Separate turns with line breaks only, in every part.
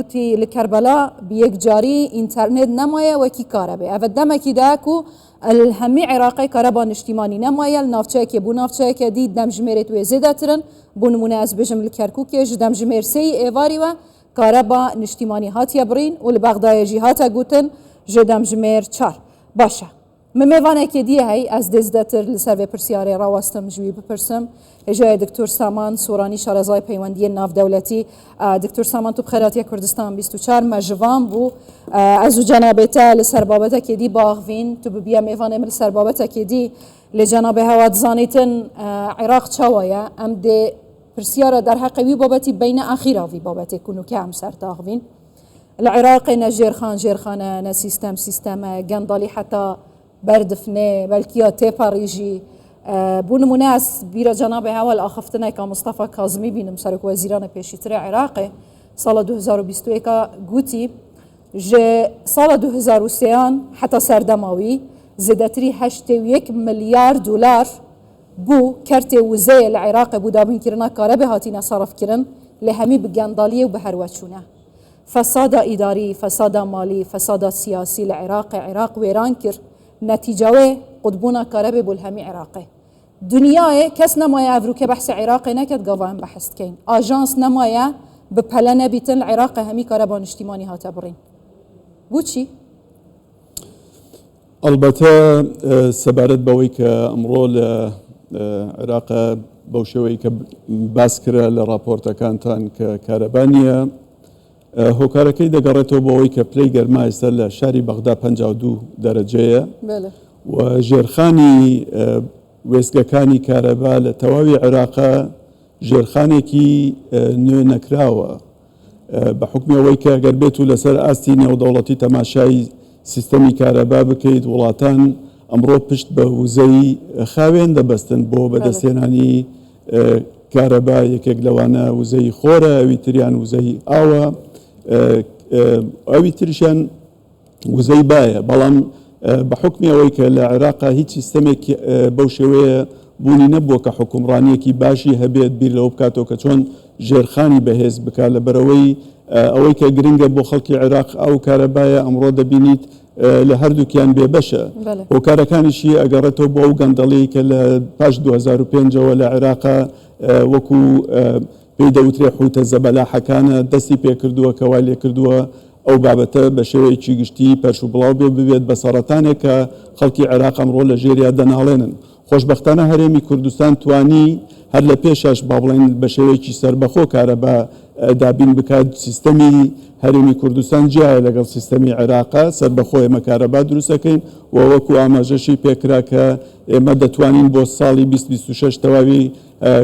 وتی لكربلاء بيك جاري انترنت نمايا وكي كهرباء افدما كي داكو الهمي عراقي كهرباء نشتيماني نمايا النافچاك بو نافچاك دي دم جميرت وزيدترن بون مناس بجم الكركوك دم جمير سي ايفاري و كهرباء نشتيماني هاتيا برين والبغدايا جي هاتا غوتن جدم جمير 4 باشا مميوانه که دیه هی از دزدتر لسر و پرسیاره راوستم جوی بپرسم جای دکتور سامان سورانی شارزای پیوندی ناف دولتی دکتور سامان تو بخیراتی کردستان 24 مجوان بو از جنابتا لسر بابتا که دی باغوین تو ببیا میوانه مل سر بابتا که دی لجناب هواد زانیتن عراق چاوایا ام ده پرسیاره در حقیقی بابتی بین آخراوی بابتی کنو که هم سر تاغوین العراق نجير خان جير خانه نا سيستم قنضلي حتى بردفنه بلكي تيباريجي بون مناس بيرا جنابه هوا الاخفتنا كمصطفى كاظمي بينم سرك وزيران بيشيتري عراقي سال 2021 قوتي ج سال 2003 حتى سردماوي زدتري 8 مليار دولار بو كرتي وزي العراق بو دابين كرنا كهرباء هاتينا صرف كرن لهمي بقنضاليه وبهروتشونه فساد اداري فساد مالي فساد سياسي العراق عراق ويران كر نتیجه قطبونا كهرباء بالهمي عراقي دنيا كاس نمايا افروكي بحث عراقي نكت قوام بحث كين اجانس نمايا ببلنا بيتن العراق همي كهرباء نشتيماني هاتبرين بوشي
البته سبارت بويك امرو العراق بوشويك باسكرا لرابورتا كانتان كهربانيه هۆکارەکەی دەگەڕێتەوە بۆ ئەوەی کە پلەی گەرما ئێستا لە شاری بەغدا 52 دەرەجەیە و ژێرخانی وێستگەکانی کارەبا لە تەواوی عێراقا ژێرخانێکی نوێ نەکراوە بە حکمی ئەوەی کە ئەگەر بێت و لەسەر ئاستی نێودەوڵەتی تەماشای سیستەمی کارەبا بکەیت وڵاتان ئەمڕۆ پشت بە وزەی خاوێن دەبەستن بۆ بەدەستێنانی کارەبا یەکێک لەوانە وزەی خۆرە ئەوی تریان وزەی ئاوە ئەوی تریشان وزەی بایە بەڵام بە حکمی ئەوەی کە لە عێراقا هیچ سیستەمێک بەو شێوەیە بوونی نەبووە کە حکومڕانیەکی باشی هەبێت بیر لەوە بکاتەوە کە چۆن ژێرخانی بەهێز بکات لە بەرەوەی ئەوەی کە گرنگە بۆ خەڵکی عێراق ئەو کارەبایە ئەمڕۆ دەبینیت لە هەردووکیان بێبەشە هۆکارەکانیشی ئەگەڕێتەوە بۆ ئەو گەندەڵی کە لە پاش 2005ەوە لە عێراقا وەکو پێی دەوترێ حوتە زەبەلاحەکانە دەستی پێکردووە کەوا لێ کردووە ئەو بابەتە بە شێوەیەکی گشتی پەرش و بڵاو ببێت بە سەرەتانێک کە خەڵکی عێراق ئەمڕۆ لە ژێریا دەناڵێنن خۆشبەختانە هەرێمی کوردستان توانی هەر لە پێشەش با بڵێن بە شێوەیەکی سەربەخۆ کارەبا دابین بکات سیستەمی هەرێمی کوردستان جیایە لەگەڵ سیستەمی عێراقا سەربەخۆ ئێمە کارەبا دروستەکەین و وەکو ئاماژەشی پێکرا کە ئێمە دەتوانین بۆ ساڵی 2026 تەواوی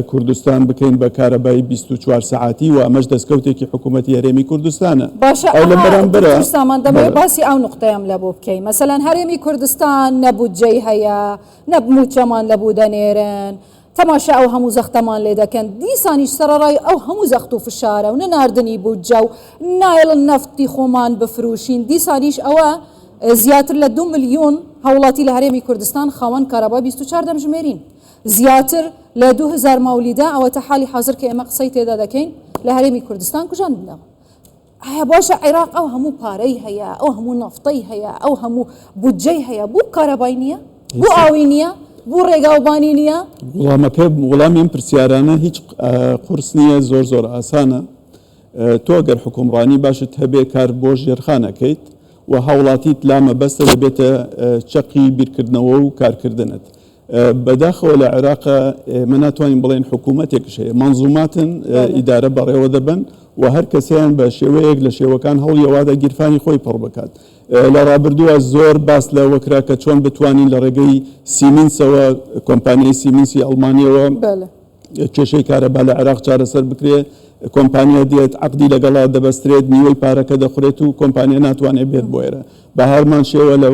کوردستان بکەین بە کارەبای 24 ساعتی و ئەمەش دەستکەوتێکی حکوومەتی هەرێمی کوردستانە
باشە لە بەرامبەرە سامان دەمەوێت باسی ئەو نقطەیەم لە بۆ بکەین مەسەلەن هەرێمی کوردستان نەبودجەی هەیە نەبموچەمان لە بوو دەنێرن تەماشا ئەو هەموو زەختەمان لێ دەکەن دیسانیش سەرەڕای ئەو هەموو زەخت و فشارە و نەناردنی بودجە و نایڵن نەفتی خۆمان بفروشین دیسانیش ئەوە زیاتر لە 2 ملیۆن هەوڵاتی لە هەرێمی کوردستان خاوەن کارەبا 24 دەمژمێرین زیاتر لە 2000 ماولیدا ئەوەتە حالی حاضر کە ئێمە قسەی تێدا دەکەین لە هەرێمی کوردستان کوژان بنەوە هەیە باشە عێراق ئەو هەموو پارەی هەیە ئەو هەموو نەفتەی هەیە ئەو هەموو بودجەی هەیە بوو کارەبای نییە بوو ئاوی نییە بوو ڕێگاوبانی نییە
وەڵامی ئەم پرسیارانە هیچ قورس نییە زۆر ئاسانە تۆ ئەگەر حکومڕانی باشت هەبێ کار بۆ ژێرخانەکەیت و هاوڵاتیت لامە بەستە دەبێتە چەقی بیرکردنەوە و کارکردنت بەداخەوە لە عێراقا ئێمە ناتوانین بڵێن حکوومەتێکش هەیە مەنزوماتن ئیدارە بەڕێوە دەبن و هەر کەسیان بە شێوەیەک لە شێوەکان هەوڵیەوادە گیرفانی خۆی پڕ بکات لە ڕابردووە زۆر باس لە وەکرا کە چۆن بتوانین لە ڕێگەی سیمینسەوە کۆمپانیای سیمینسی ئەڵمانیەوە کێشەی کارەبا لە عێراق چارەسەر بکرێ کۆمپانیا دێت عەقدی لەگەڵا دەبەسترێت نیوەی پارەکە دەخورێت و کۆمپانیا ناتوانێت بێت بۆ ئێرە بە هەرمان شێوە لە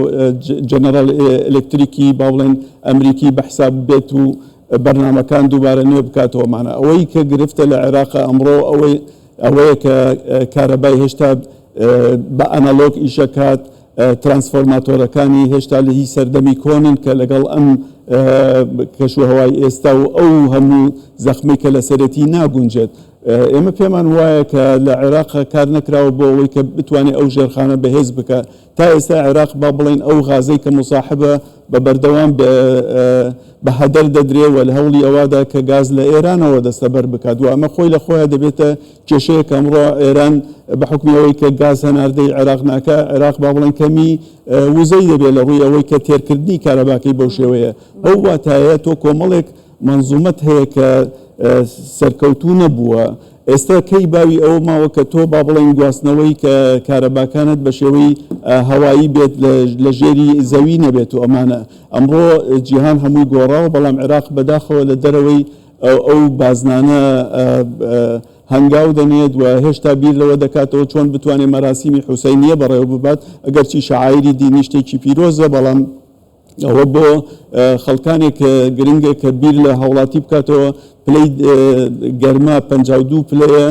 جەنەرال ئێلکتریکی با بڵێن ئەمریکی بەحساب بێت و بەرنامەکان دووبارە نوێ بکاتەوەمانە ئەوەی کە گرفتە لە عێراق ئەمڕۆ ئەوەیە کە کارەبای هێشتا بە ئەنەلۆگ ئیشەکات ترانسفۆرماتۆرەکانی هێشتا لە هی سەردەمی کۆنن کە لەگەڵ ئەم کەشوهەوای ئێستا و ئەو هەموو زەخمی کە لە سەرەتی ناگونجێت ئێمە پێمان وایە کە لە عێراق کار نەکراوە بۆ ئەوەی کە بتوانێت ئەو ژێرخانە بەهێز بکە تا ئێستا عێراق با بڵێن ئەو غازەی کە مصاحبە بە بەردەوام بە هەدەر دەدرێت و لە هەوڵی ئەوادا کە گاز لە ئێرانەوە دەستەبەر بکات و ئەمە خۆی لە خۆیان دەبێتە کێشەیە کە ئەمڕۆ ئێران بە حکمی ئەوەی کە گاز هەناردەی عێراق ناکە عێراق با بڵێن کەمی وزەی دەبێت لە ڕووی ئەوەی کە تێرکردنی کارەباکەی بەو شێوەیە بەو واتایە تۆ کۆمەڵێک منزومەت هەیە کە سەرکەوتوو نەبووە ئێستا کەی باوی ئەوە ماوە کە تۆ با بڵێن گواستنەوەی کە کارەباکانت بە شێوەی هەوایی بێت لە ژێری زەوی نەبێت و ئەمانە ئەمڕۆ جیهان هەمووی گۆڕاوە بەڵام عێراق بەداخەوە لە دەرەوەی ئەو بازنانە هەنگاو دەنێت و هێشتا بیر لەوە دەکاتەوە چۆن بتوانێت مەراسیمی حوسەینیە بەڕێوە ببات ئەگەرچی شەعایری دینی شتێکی پیرۆزە بەڵام ئەوە بۆ خەڵکانێک گرنگە کە بیر لە هەوڵاتی بکاتەوە پلەی گەرما 52 پلەیە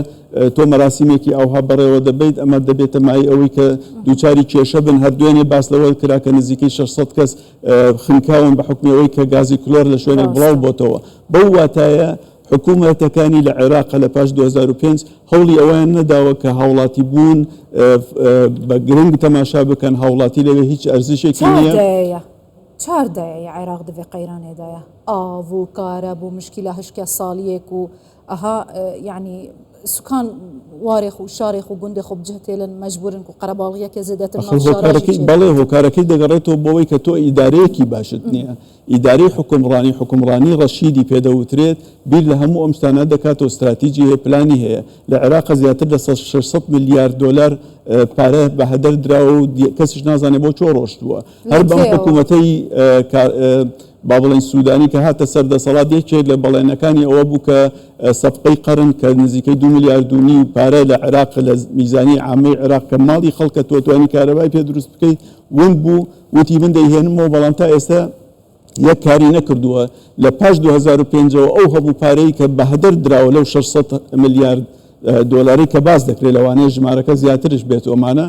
تۆ مەراسیمێکی ئەوها بەڕێوە دەبیت ئەمە دەبێتە مای ئەوەی کە دووچاری کێشە بن هەردوێنێ باس لەوە کرا کە نزیکەی 600 کەس خنکاون بە حکمی ئەوەی کە گازی کلۆر لە شوێنێک بڵاو بۆتەوە بەو واتایە حکوومەتەکانی لە عێراق لە پاش 2005 هەوڵی ئەویان نەداوە کە هاوڵاتی بوون بە گرنگ تەماشا بکەن هاوڵاتی لەوێ هیچ ئەرزشێکی نییە
چاردەیە عێراق دەبێ قەیرانێدایە ئاو و کارە بۆ مشکیلە هەشکە ساڵیەک و ئەها یعنی سکان وارێخ و شارێخ و گوندێخ و بجهتێلن مەجبورن و قەرەباڵیەکە زێدەتر
بەڵێ هۆکارەکەی دەگەڕێتەوە بۆەوەی کە تۆ ئیدارەیەکی باشت نییە ئیداری حکومڕانی ڕەشیدی پێدەوترێت بیر لە هەموو ئەم شتانە دەکاتەوە استراتیجی هەیە پلانی هەیە لە عێراق زیاتر لە 600 میلیارد دۆلار پارە بە هەدەر دراوە و کەسیش نازانێت بۆ چۆ ڕۆشتووە هەر بەم حکوومەتەی با بڵێن سوودانی کە هاتە سەردەسەڵات یەکێک لە بەڵێنەکانی ئەوە بوو کە سەفقەی قەرن کە نزیکەی 2 میلیارد و نیم پارە لە عێراق لە میزانی عامەی عێراق کە ماڵی خەڵکە تۆ توانی کارەبای پێ دروست بکەیت ون بوو وتی من دەیهێنمەوە بەڵام تا ئێستا یەک کاری نەکردووە لە پاش 2005 ئەو هەبوو پارەی کە بە هەدەر دراوە لەو 600 میلیارد دۆلاری کە باز دەکرێت لەوانەیە ژمارەکە زیاترش بێت ئەمانە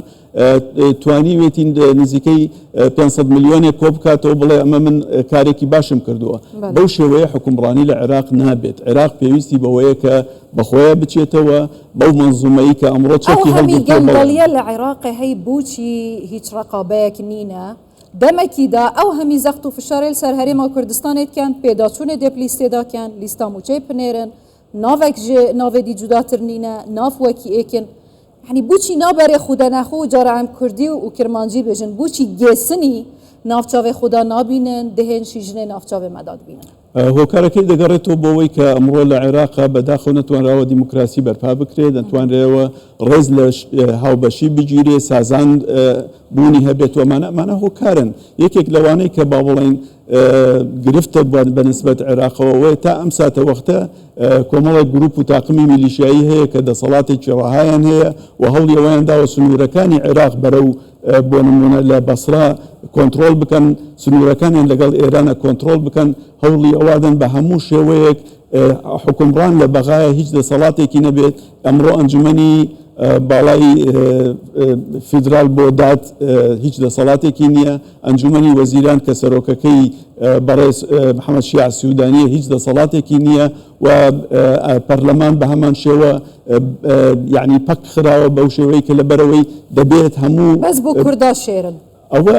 توانی وێتین نزیکەی 500 میلیۆنێک کۆ بکاتەوە بڵێ ئەمە من کارێکی باشم کردووە بەو شێوەیە حکومڕانی لە عێراق نابێت عێراق پێویستی بەوەیە کە بەخۆیە بچێتەوە بەو منزومەیە کە ئەمڕۆ چەکی
هەڵگەڵیە لە عێراقی هەی بوچی هیچ ڕقابەیەک نینە دەمەکیدا ئەو هەمی زەخت و فشارێل سەر هەرێما کوردستانێتکەن پێداچوونێ دێپلیستێداکەن لیستا موچەی پنێرن ناوێک ناوێدی جوداتر نینە نافوەکی ئێکن يعني بوچی نابەرێ خودە نەخۆ جارە ئەم کوردی و کرمانجی بێژن بوچی گێسنی ناوچاوێ خوددا نابینن دهێنشی ژنێ ناوچاوێ مەداد بینن
هۆکارەکەی دەگەڕێتەوە بۆەوەی کە ئەمڕۆ لە عێراقا بەداخەوە نەتوانراوە دیموکراسی بەرپا بکرێت دەتوانرێەوە ڕێز لە هاوبەشی بگیرێ سازان بوونی هەبێت ئەمانە هۆکارن یەکێک لەوانەی کە با بڵێن گرفتە بەنسبەت عێراقەوە تا ئەم ساتە وەختە کۆمەڵێک گروپ و تاقمی میلیشیایی هەیە کە دەسەڵاتێکی ڕاهایان هەیە و هەوڵی ئەویان داوە سنوورەکانی عێراق بەرەو بۆ نمونە لە بەسرا کۆنتترۆل بکەن سنوورەکانیان لەگەڵ ئێرانە کۆنتترۆل بکەن هەوڵی ئەوادن بە هەموو شێوەیەک حکومڕان لە بەغایە هیچ دەسەڵاتێکی نەبێت ئەمڕۆ ئەنجومەنی باڵای فیدرال بۆ داد هیچ دەسەڵاتێکی نییە ئەنجومەنی وەزیران کە سەرۆکەکەی بەڕێز محەممەد شیع سوودانیە هیچ دەسەڵاتێکی نییە و پەرلەمان بە هەمان شێوە یعنی پەک خراوە بەو شێوەیە کە لەبەرەوەی دەبێت هەموو
بەس بۆ کووردا شێرن
ئەوە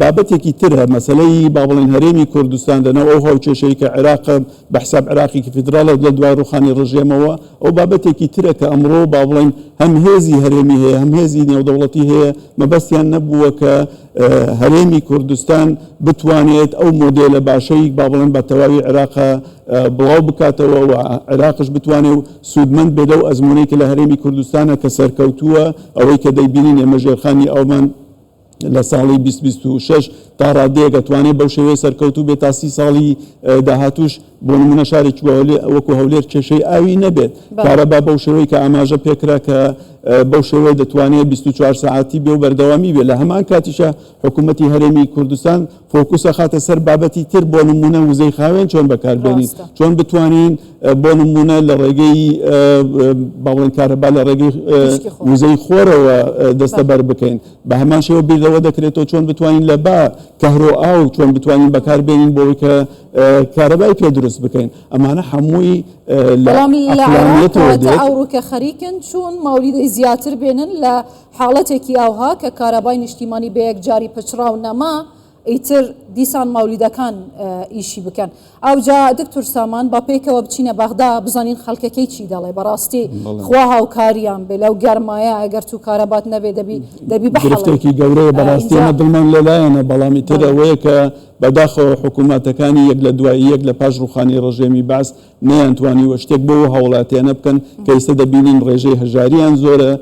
بابەتێکی ترە مەسلەی با بڵێن هەرێمی کوردستان دەنەوە ئەو هاوچێشەی کە عێراق بە حساب عێراقێکی فیدراڵە لە دوای ڕوخانی ڕژێمەوە ئەو بابەتێکی ترە کە ئەمڕۆ با بڵێن هەم هێزی هەرێمی هەیە هەم هێزی نێودەوڵەتی هەیە مەبەستیان نەبووە کە هەرێمی کوردستان بتوانێت ئەو مۆدێلە باشەی با بڵێن بە تەواوی عێراقا بڵاو بکاتەوە و عێراقش بتوانێت و سوودمەند بێت لەو ئەزمونەی کە لە هەرێمی کوردستانە کە سەرکەوتووە ئەوەی کە دەیبینین ئێمە ژێرخانی ئەومان لە ساڵی 2026 تا ڕادەیە دەتوانێت بەو شێوەیە سەرکەوتوو بێت تا 30 ساڵی داهاتوش بۆ نمونە شارێکی وەکو هەولێر کێشەی ئاوی نەبێت کارەبا بەو شێوەیە کە ئاماژە پێکرا کە بەو شێوەیە دەتوانێت 24 ساعتی بێ و بەردەوامی بێت لە هەمان کاتیشە حکوومەتی هەرێمی کوردستان فۆکوسە خاتە سەر بابەتی تر بۆ نمونە وزەی خاوێن چۆن بەکاربێنین چۆن بتوانین بۆ نمونە لە ڕێگەی باڵێن کارەبا لە ڕێگەی وزەی خۆرەوە دەستەبەر بکەین بە هەمان شێوە بیر لەوە دەکرێتەوە چۆن بتوانین لە با کەهرۆ ئاو چۆن بتوانین بەکاربێنین بۆی کە کارەبای پێ دروست بکەین ئەمانە هەمووی
بەڵام لە عێراق ئەوروکە خەریکن چون ماوریدەی زیاتر بێنن لە حاڵەتێکی ئاوها کە کارەبای نیشتیمانی بە یەکجاری پچراو نەما ئیتر دیسان ماولیدەکان ئیشی بکەن ئەوجا دکتور سامان با پێکەوە بچینە بەغدا بزانین خەڵکەکەی چی دەڵێ بەڕاستی خوا هاوکاریان بێ لەو گەرمایە ئەگەر تو کارەبات نەبێ دەبی
گرفتێکی گەورەیە بەڕاستی ئەمە دڵمان لەلایەنە بەڵامی تر ئەوەیە کە بەداخەوە حکوومەتەکانی یەک لە دوایی یەک لە پاش ڕوخانی ڕژێمی باس نەیانتوانیوە شتێک بۆ هەوڵاتیانە بکەن کە ئێستا دەبینین ڕێژەی هەژاریان زۆرە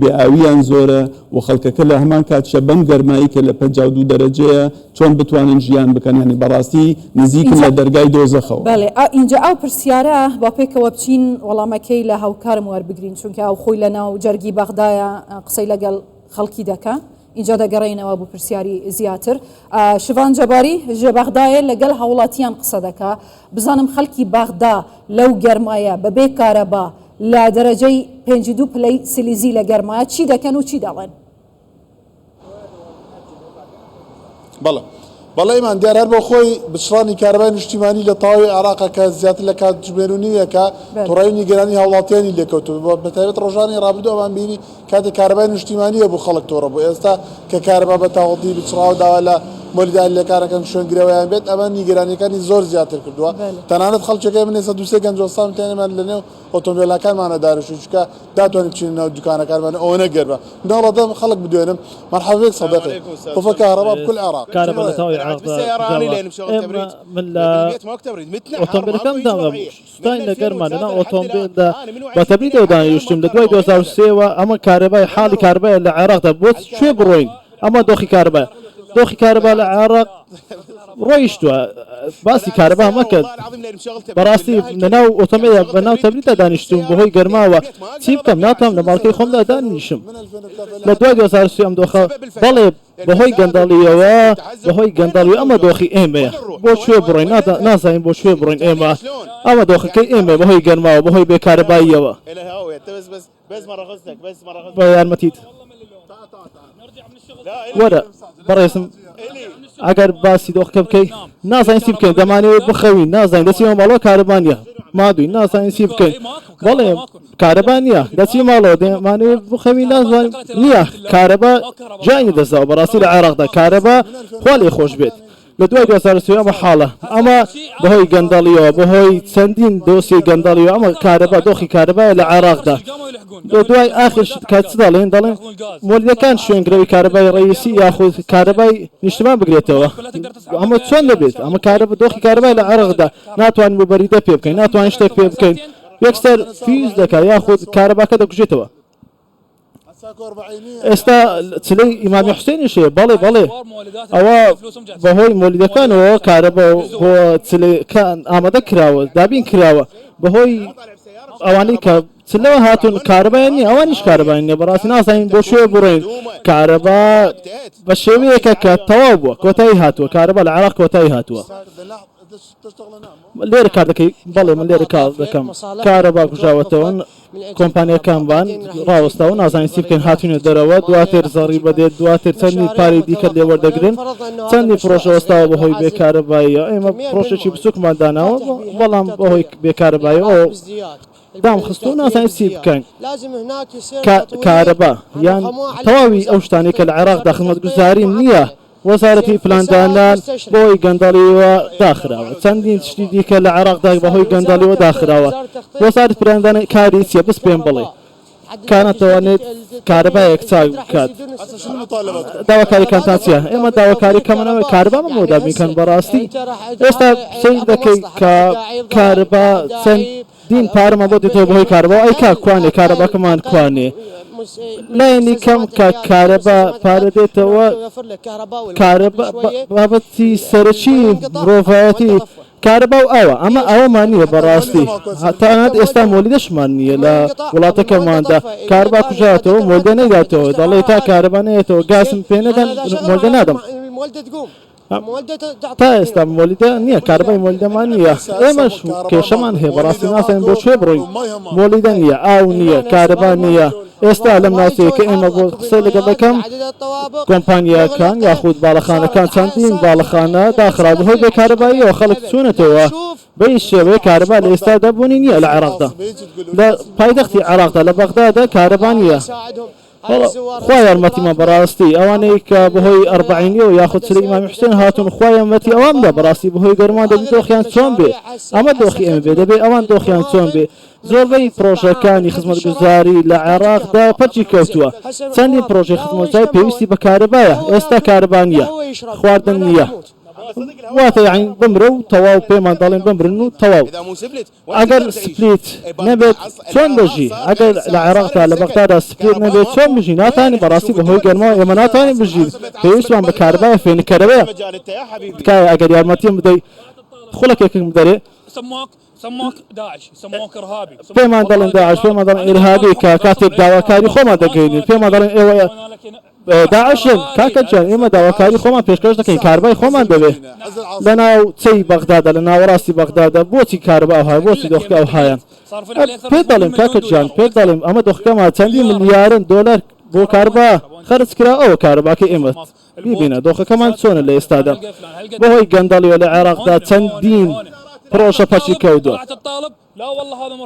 بێئاویان زۆرە و خەڵکەکە لە هەمان کاتشە بەم گەرمایی کە لە 52 دەرەجەیە چۆن بتوانن ژیان بکەن ینی بەڕاستی نزیکن لە دەرگای دۆزەخەوە.
بەڵێ اینجا ئەو پرسیارە با پێکەوە بچین وەڵامەکەی لە هاوکارم وەربگرین چونکە ئەو خۆی لە ناو جەرگی بەغدایە قسەی لەگەڵ خەڵکی دەکە اینجا دەگەڕێنەوە بۆ پرسیاری زیاتر. شڤان جەباری ژێ بەغدایە لەگەڵ هاوڵاتیان قسە دەکا بزانم خەڵکی بەغدا لەو گەرمایە بەبێ کارەبا لە دەرەجەی 52 پلەی سلیزی لە گەرمایە چی دەکەن و چی دەڵێن؟
بەڵێمان دیار هەر بۆ خۆی بچڕانی کارەبای نیشتیمانی لە تاوی عێراقە کە زیاتر لە کاتژمێنونیەکە تووڕای نیگەرانی هاوڵاتیانی لێکەوتووە بەتایبەت ڕۆژانی ڕابردوو ئەمان بینی کاتێک کارەبای نیشتیمانیە بۆ خەڵک تۆڕە بوو ئێستا کە کارەبا بە تاوڵی بچڕاو داوا لە مۆلیدان لێکارەکەن شوێنگرەوەیان بێت ئەمە نیگەرانیەکانی زۆر زیاتر کردووە تەنانەت خەڵکێکی من ئێستا دووسێ گەنجۆستان تێنەمان لەنێو ئۆتۆمبیلەکانمانە داڕشی چکە داتوانین بچین ناو دوکانەکانمان ئەوە نەگەرمە ناڵەدا خەڵک بدوێنم مرحبا بك صديقي طفى كهرباء بكل العراق
كهرباء لتاوي العراق من اوتومبيل كم دام ستاين لگرمان انا اوتومبيل دا بتبريد ودان يشتم لدواي 2003 اما كهرباء حالي كهرباء العراق دا بوت شو بروين اما دوخي كهرباء العراق رويشتوا باسي كهرباء ما كد براستي ناو اوتومبيل بناو تبريد دانيشتم بهوي گرماوه تيب كم ناتم لمالكي خم دا دانيشم لدواي 2003 ام دوخه بله بهوي گندالیو اما دوخی ایمه بو شوی بروین نازاین بو شوی بروین ایمه اما دوخی کی ایمه بهوی گرما و بهوی بیکاربایی و بیان متید وره برایسم اگر باسی دوخ کب کی نازاین سیب کن دمانی بخوی نازاین دسی مالو کاربانیا مادوی نازاین سیب کن بله کاربانیا دسی مالو دمانی بخوی نازاین نیا کاربا جایی دزاو براسی العراق دا کاربا خالی خوش بید لدوای 2003 محاله اما بهوی گندالیو بهوی چندین دوسی گندالیو اما کاربا دوخی کاربا العراق دا لدوای آخر کات دالین مولد کان شون گروی کاربای رئیسی یاخذ کاربای نشتمان بگریتوا اما چون نبید اما کاربا دوخی کاربا العراق دا ناتوان مبریده پی بکن ناتوان اشتک پی بکن یکسر فیوز دکا یاخذ کاربا کدا گوجتوا استا تلي امام حسين شيء بالي او بهوي مولد كان هو كهرباء هو تلي كان اماده كراوه دابين كراوه بهوي اواني ك تلو هاتون كهرباء يعني اوانيش كهرباء يعني براس ناس هين بوشو برين كهرباء بشويه كتواب كوتاي هاتو كهرباء العراق كوتاي هاتو لير كاردكي بالي من لير كاردكم كهرباء كجاوتون كومبانيا كامبان راوستاو نازانین سیبکن هاتوونە دەرەوە دواتر زەڕی بەدێت دواتر چەندی پارەی دیکە لێ وەردەگرن چەندی پرۆژە وەستاوە بەهۆی بێکارەباییە ئێمە پرۆژێکی بچووکمان داناوە بەڵام بەهۆی بێکارەباییەوە دام خستو نازانین سی بکەین کارەبا یان تەواوی ئەو شتانەی کە لە عێراقدا خزمەتگوزاری نییە وەزارەتی پلاندانان بۆی گەندەڵیەوە داخراوە چەندین شتی دیکە لە عێراقدا بەهۆی گەندەڵیەوە داخراوە وەزارەتی پلاندانان کاری چییە بس پێم بڵێ کانەتەوانێت کارەبایەک چاک بکات داواکاریکانتان چییە ئێمە داواکاریکەمانەوە کارەبا مەمەوەدا بیکەن بەڕاستی ئێستا سیر دەکەی کە کارەبا چەندین پارەمە بۆ دێتەوە بەهۆی کارەبا ئەی کاکوانێ کارەباکەمان کوانێ لایەنی کەم کە کارەبا پارە دێتەوە کارەبا بابەتی سەرەکی مرۆڤایەتی کارەبا و ئەوە ئەمە ئەوەمان نییە بەڕاستی تاانەت ئێستا مۆلیدەشمان نییە لە وڵاتەکەماندا کارەبا کوژاتەوە مۆلدە نەداتەوە دەڵێ تا کارەبا نێتەوە گازم پێ نەدەن مۆلدە نادەم تا ئێستا مۆلیدە نییە کاربای مۆلیدەمان نییە ئێمەش کێشەمان هەیە بەڕاستی ناسەین بۆ کوێ بڕۆین مۆلیدە نییە ئاو نییە کارەبا نییە ئێستا لەم ناوچەیە کە ئێمە بۆ قسە لەگەڵ دەکەم کۆمپانیاکان یاخود باڵەخانەکان چەندین باڵەخانە داخرا بەهۆی بێکارەباییەوە خەڵک چوونەتەوە بەی شێوەیە کارەبا لە ئێستا دەبوونی نییە لە عێراقدا لە پایتەختی عێراقدا لە بەغدادا کارەبا نییە خوا یارمەتیمان بەڕاستی ئەوانەی کە بەهۆی ئەربعینیەوە یاخود سلەی ئیمامی حوسێن هاتون خوا یارمەتی ئەوان بدە بەڕاستی بەهۆی گەرمان دەبێت دۆخیان چۆن بێ ئەمە دۆخی ئێمە بێ دەبێت ئەوان دۆخیان چۆن بێ زۆربەی پرۆژەکانی خزمەتگوزاری لە عێراقدا پەچی کەوتووە چەندین پرۆژەی خزمەتگوزاری پێویستی بە کارەبایە ئێستا کارەبا نییە خواردن نییە واتە یعنی بمرە و تەواو پێمان دەڵێن بمرن و تەواو ئەگەر سپلیت نەبێت چۆن بژی ئەگەر لە عێراقدا لە بەغدادا سپلیت نەبێت چۆن بژی ناتوانین بەڕاستی بەهۆی گەرمەوە ئێمە ناتوانین بژین پێویستمان بە کارەبایە فێنکەرەوەیە تکایە ئەگەر یارمەتیم بدەیت خولەکێکم بدەرێ
سموك داعش سموك ارهابي
پێمان دەڵێن داعش پێمان دەڵێن ئیرهابی کە کاتێک داواکاری خۆمان دەگەینین پێمان دەڵێن ئێوە داعشن کاکەجان ئێمە داواکاری خۆمان پێشکەش دەکەین کاربای خۆمان دەبێت لە ناو چەی بەغدادا لە ناوەڕاستی بەغدادا بۆچی کاربا ئەوهای بۆچی دۆخەکە ئەوهایان پێ دەڵێم کاکەجان پێ دەڵێم ئەمە دۆخەکەمان چەندی ملیارن دۆلار بۆ کاربا خەرج کرا ئەوە کارباکە ئێمە بیبینە دۆخەکەمان چۆنە لە ئێستادا بەهۆی گەندەڵیوە لە عێراقدا چەندین پرۆژە پەچی کەوتووە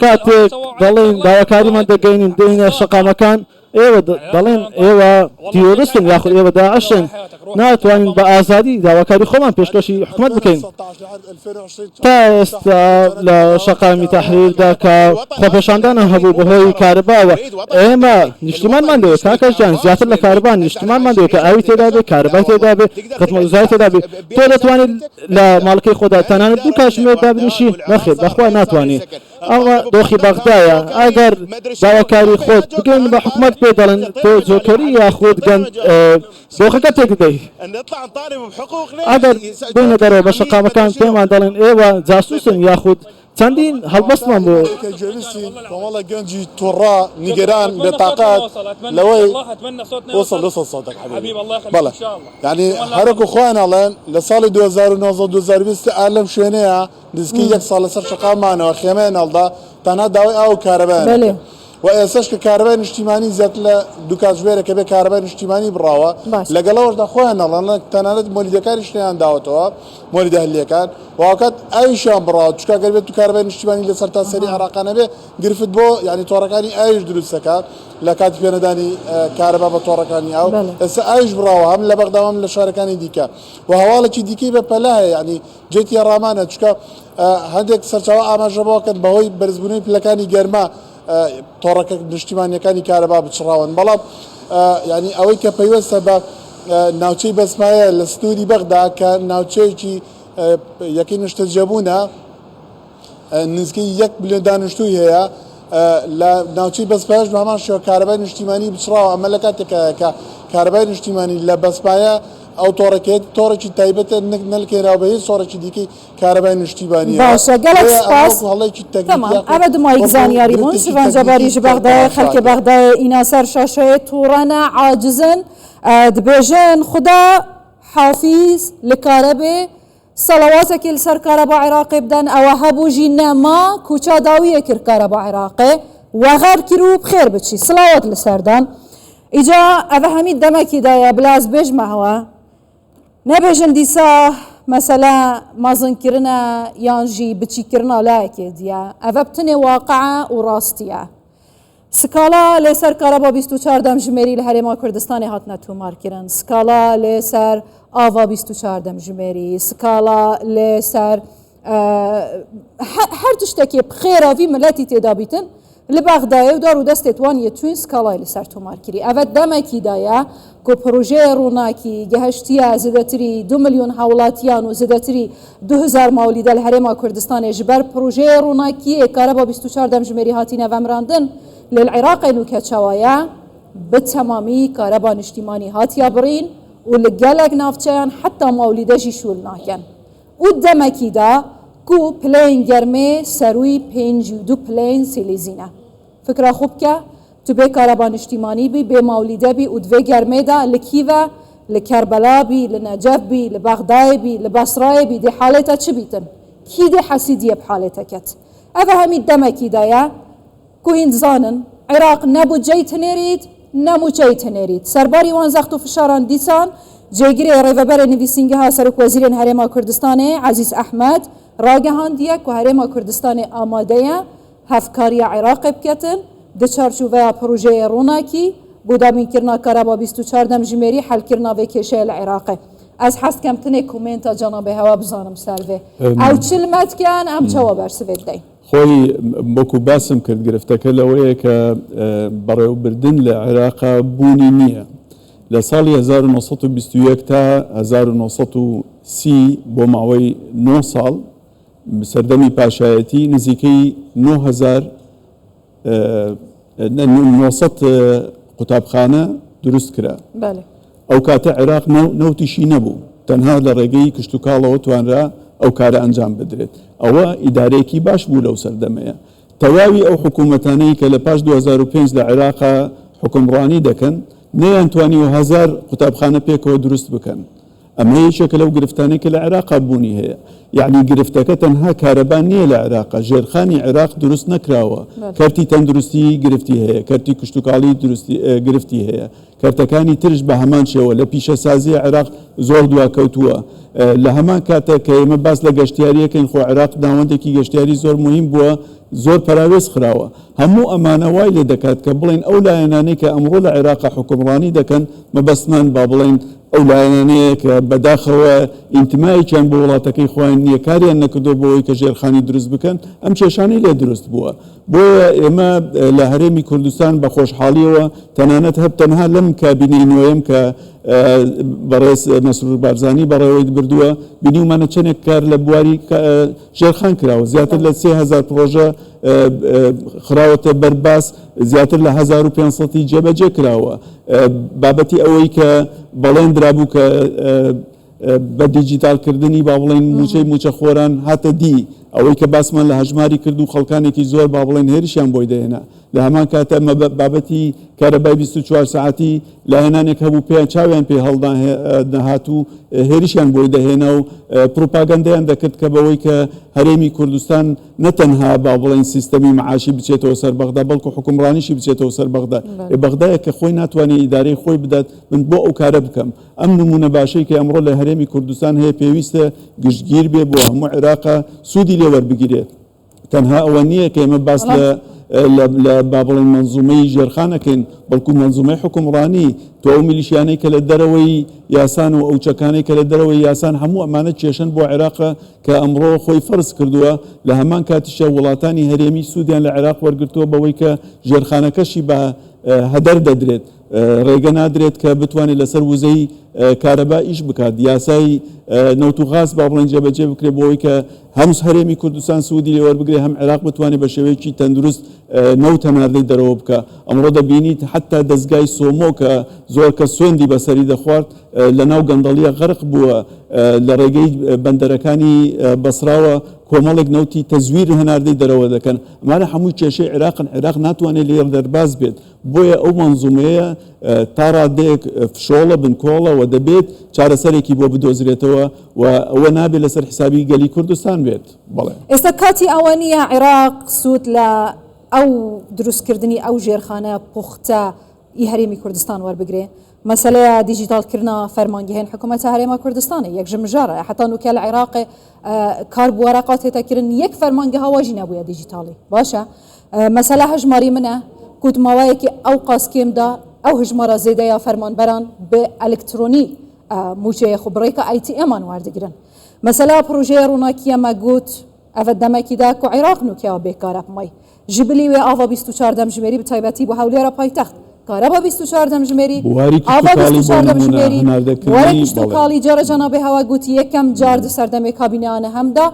کاتێک دەڵێن داواکاریمان دەگەینین دێنە شەقامەکان ئێوە دەڵێن ئێوە تیۆریستن یاخود ئێوە داعشن ناتوانین بە ئازادی داواکاری خۆمان پێشکەشی حکومەت بکەین تا ئێستا لە شەقامی تەحریردا کە خۆپێشاندانە هەبوو بەهۆی کارەباوە ئێمە نیشتیمانمان دەوێت کاکەژیان زیاتر لە کارەبا نیشتیمانمان دەوێت کە ئاوی تێدا بێت کارەبای تێدا بێت خزمەتگوزاری تێدا بێت تۆ دەتوانیت لە ماڵەکەی خۆدا تەنانەت دوو کاتژمێر دابنیشی نەخێر بەخوا ناتوانیت ئەوە دۆخی بەغدایە ئەگەر داواکاری خۆت بگەین بە حکومەت پێ دەڵێن تۆ جۆکەری یاخود گەند دۆخەکە تێک دەی ئەگەر بینە دەرەوە بە شەقامەکان پێمان دەڵێن ئێوە جاسووسن یاخود چەندین هەڵبەستمان بۆ
کۆمەڵە گەنجی تووڕا نیگەران بێتاقات لەوەی وصل صوتك حبيبي بەڵێ یعنی هەرکو خۆیان ئەڵێن لە ساڵی 2019 ئالەم شوێنەیە نزیکەی 1 ساڵ لەسەر شەقامانەوە خێمەیان هەڵدا تەنها داوای ئاو کارەبایە و ئێسش کە کارەبای نیشتیمانی زیات لە دوو کاتژمێرە کە بێ کارەبای نیشتیمانی بڕاوە لەگەڵەوەشدا خۆیان نەڵێن تەنانەت مۆلیدەکانی شتیان داوەتەوە مۆلیدە هەلیەکان واکات ئاویشیان بڕاوە چکە گەر بێت تو کارەبای نیشتیمانی لەسەر تاسەری عێراقانە بێ گرفت بۆ یعنی تۆڕەکانی ئاویش دروستەکە لە کاتی پێنەدانی کارەبا بە تۆڕەکانی ئاو ئێستا ئاویش بڕاوە هەم لە بەغدا هەم لە شارەکانی دیکە و هەواڵێکی دیکەی بە پەلا هەیە یعنی جێتی ڕامانە چکە هەندێک سەرچاوە ئاماژەبەوەکەن بەهۆی بەرزبوونەوەی پلەکانی گەرما تۆڕەکە نیشتیمانیەکانی کارەبا بچڕاون بەڵام ینی ئەوەی کە پەیوەستە بە ناوچەی بەسمایە لە سنووری بەغدا کە ناوچەیەکی یەکەی نیشتەجەبوونە نزیکەی 1 ملیۆن دانیشتووی هەیە لە ناوچەی بەسپایش بە هەمان شێوە کارەبای نیشتیمانی بچڕاوە ئەمە لە کاتێکە کە کارەبای نیشتیمانی لە بەسپایە ئەو تۆڕەکێت تۆڕێکی تایبەتە نەلکێراوە بە هیچ سۆڕێکی دیکەی کارەبای نیشتیمانیە
باشە گەلێک سپاس ئەمە دمای زانیاری بوون سڤانجەباریژ بەغدای خەڵکی بەغدای ئینا سەر شاشەیە تووڕەنە عاجزن دبێژن خدا حافیز لە کارەبێ سەڵەواتێکی لەسەر کارەبا عێراقی بدەن ئەوە هەبووژی نەما کوچا داویە کرد کارەبا عێراقی وەغەر کرد و بخێر بچی سڵاوات لەسەردان ئیجا ئەvە هەمی دەمەکیدایە بلاز بێژمەوە نەبێژن دیسا مەسەلا مازنکردنە یانژی بچیکردنە لایەکێ دیە ئەvە بتنێ واقعە و ڕاستیە سکالا لێسەر کارەبا 24 دەمژمێری لە هەرێما کوردستانی هاتنە تۆمارکردن سکالا لێسەر ئاوا 24 دەمژمێری سکالا لێسەر هەر تشتێکی بخێراوی ملەتی تێدا بیتن لە بەغدایە و دار و دەستێت وانە توین سکالای لەسەر تۆمارکردی ئەvە دەمەکیدایە کۆ پرۆژەیە ڕووناکی گەهشتیە زیاتری 2 ملیۆن هاوڵاتیان و زیاتری 2000 ماولیدە لە هەرێما کوردستانی ji ber پرۆژەیە ڕووناکیە کارەبا 24 دەمژمێری هاتینە vemrandin لە العێراقین و کەچاوایە بتەمامی کارەبا نیشتیمانی هاتیە بڕین و لە gelek navçeyan heta mawlîdejî şûl nakin û demekî da ku pileyên germê serûî 52 pileyên silêzîne fikra xwe bike tu bê kareba niştîmanî bî bê mawlîde bî û divê germê de li kî ve لكربلاء بي لنجف بي لبغداد بي لبصره بي دي حالتها تشبيتن كي دي حسيدية بحالتها كت أفهمي الدمكي دايا كوين زانن عراق نبو جيت نريد نمو جيت نريد سرباري وان زختو في شاران ديسان جيجري ريفابر نفيسينجها سرك وزير هرما كردستاني عزيز أحمد راجهان ديك وهرما كردستاني آمادية هفكاريا عراق بكتن دچارچوبه پروژه روناکی بودامین کرنا کارابا 24 دمجمری حل کرنا به کشه العراق از حس کم تنه کومنت جناب هوا بزانم سالفه او چلمت کن ام جواب برسوید دی
خوي بوكو باسم كرد گرفتك لويه ك بريو بردن لعراق بوني نية لسالي 1921 تا 1930 بو معوي 9 سال بسردمي باشایتی نزيكي 9000 900 قوتابخانه دروست کرا
بله
او کات عراق نوتیشی نبو تنها لرقی کشتوکاڵەوە توانرا ئەو کارە ئەنجام بدرێت ئەوە ئیدارەیەکی باش بوو لەو سەردەمەیە تەواوی ئەو حکوومەتانەی کە لە پاش 2005 لە عێراقا حکومڕانی دەکەن نەیانتوانی و 1000 قوتابخانە پێکەوە دروست بکەن ئەمە یەکێکە لەو گرفتانەی کە لە عێراقا بوونی هەیە یعنی گرفتەکە تەنها کارەبان نییە لە عێراقا ژێرخانی عێراق دروست نەکراوە کەرتی تەندروستی گرفتی هەیە کەرتی کشتتوکاڵی گرفتی هەیە کەرتەکانی ترش بە هەمان شێوە لە پیشەسازی عێراق زۆر دواکەوتووە لە هەمان کاتە کە ئێمە باس لە گەشتیاریەکەین خۆ عێراق داوەندێکی گەشتیاری زۆر مهم بووە زۆر پراوێز خراوە هەموو ئەمانە وای لێ دەکات کە بڵێن ئەو لایەنانەی کە ئەمڕۆ لە عێراقا حکومڕانی دەکەن مەبەستمان با بڵێن ئەو لایەنانەیە کە بەداخەوە ئینتماییان بۆ وڵاتەکەی خۆیان نییە کاریان نەکردو بۆەوەی کە ژێرخانی دروست بکەن ئەم کێشانەی لێ دروست بووە بۆیە ئێمە لە هەرێمی کوردستان بە خۆشحاڵیەوە تەنانەت هەب تەنها لەم کابینەی نوێیەم کە بەڕێز مەسرور بارزانی بەڕێوەی بردووە بینیومانە چەندێک کار لە بواری ژێرخان کراوە زیاتر لە 3000 پرۆژە خراوەتە بەرباس زیاتر لە 1500 جێبەجێ کراوە بابەتی ئەوەی کە بەڵێن درابوو کە بە دیجیتالکردنی با بڵێن موچەی موچە خۆران هاتە دی ئەوەی کە باسمان لە هەژماری کرد و خەڵکانێکی زۆر با بڵێن هێرشیان بۆی دەهێنا لە هەمان کاتە بابەتی کارەبای 24 ساعتی لایەنانێک هەبوو پێیان چاویان پێ هەڵداهات و هێرشیان بۆی دەهێنا و پروپاگەندەیان دەکرد کە بەوەی کە هەرێمی کوردستان نەتەنها با بڵێن سیستەمی معاشی بچێتەوە سەر بەغدا بەڵکو حکومڕانیشی بچێتەوە سەر بەغدا بەغدایە کە خۆی ناتوانێت ئیدارەی خۆی بدات من بۆ ئەو کارە بکەم ئەم نمونە باشەی کە ئەمڕۆ لە هەرێمی کوردستان هەیە پێویستە گشتگیر بێ بۆ هەموو عێراقا سوودی لێ وەربگیرێت تەنها ئەوە نییە کە ئێمە باس لە با بڵێن منزومەی ژێرخانەکەین بەڵکو منزومەی حکومڕانی تۆ ئەو میلیشیانەی کە لە دەرەوەی یاسان و ئەو چەکانەی کە لە دەرەوەی یاسان هەموو ئەمانە کێشن بۆ عێراقە کە ئەمڕۆ خۆی فەرز کردووە لە هەمان کاتیشە وڵاتانی هەرێمی سوودیان لە عێراق وەرگرتووە بەوەی کە ژێرخانەکەشی بە هەدەر دەدرێت ڕێگە نادرێت کە بتوانێت لەسەر وزەی کارەبا ئیش بکات یاسای نەوت و غاز با بڵێن جێبەجێ بکرێت بۆەوەی کە هەموو هەرێمی کوردستان سوودی لێ وەربگرێ هەم عێراق بتوانێت بە شێوەیەکی تەندروست نەوت هەناردەی دەرەوە بکە ئەمڕۆ دەبینیت حتا دەستگای سۆمۆ کە زۆر کە سوێندی بەسەری دەخوارد لە ناو گەندەڵیە غەرق بووە لە ڕێگەی بەندەرەکانی بەسراوە کۆمەڵێک نەوتی تەزویر هەناردەی دەرەوە دەکەن ئەمانە هەمووی کێشەی عێراقن عێراق ناتوانێت لێر دەرباز بێت بۆیە ئەو منزومەیە تا ڕادەیەک فشۆڵە بنکۆڵە و دەبێت چارەسەرێکی بۆ بدۆزرێتەوە و ئەوە نابێت لەسەر حسابی گەلی کوردستان بێت بەڵێ
ئێستا کاتی ئەوە نییە عێراق سوود لە ئەو دروستکردنی ئەو ژێرخانە پوختە ئی هەرێمی کوردستان وەربگرێ مەسەلەیە دیجیتالکردنا فەرمانگەهێن حکوومەتە هەرێما کوردستانە یەک ژمژارە حتا نوکە لە عێراق کار بوارەقات هێتاکردن یەک فەرمانگەها واژی نەبووە دیجیتاڵی باشە مەسەلە هەژماری منە کوتماوایەکی ئەو قاسکێمدا ئەو هژمارە زێدەیە فەرمانبەران بە ئەلکترۆنی موچەیە خوبڕێکە ئایتیئەمان واردەگرن مەسەلا پرۆژەیە ڕووناکیە مەگوت ئەvە دەمەکیدا کو عێراق نوکەوە بێکارە بمای جبلی وێ ئاوا 24 دەمژمێری بتایبەتی بۆ هەولێرە پایتەخت کارەبا 24 دەمژمێری ئاوا 24 دەمژمێری وەری کشتتوکاڵی جارە جەنابێ هەوا گوتی یەکەم جارد سەردەمێ کابینانە هەمدا